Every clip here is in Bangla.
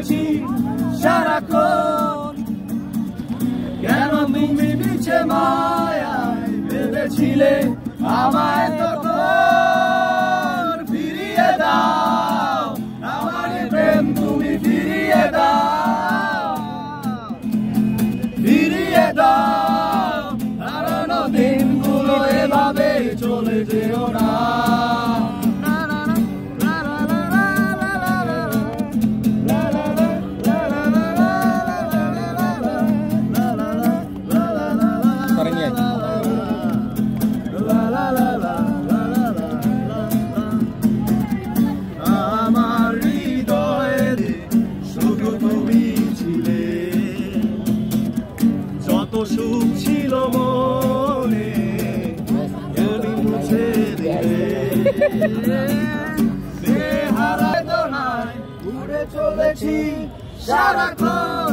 চলেছি সারাক্ষণ। কেন তুমি মিছে মায়ায় ভেবেছিলে আমায় তখন? ফিরিয়ে দাও আমার প্রেম, তুমি ফিরিয়ে দাও, ফিরিয়ে দাও। হারানো দিনগুলো এভাবে চলে যেও না। আমার হৃদয়ে শুধু তুমি ছিলে, যত সুখ ছিল মনে তুমি মুছে দিলে। হারায় দোনায় উড়ে চলেছি সারাক্ষণ।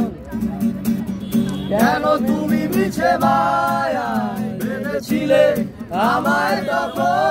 কেন তুমি মিছে মায়ায় ভেবেছিলে আমায় তখন?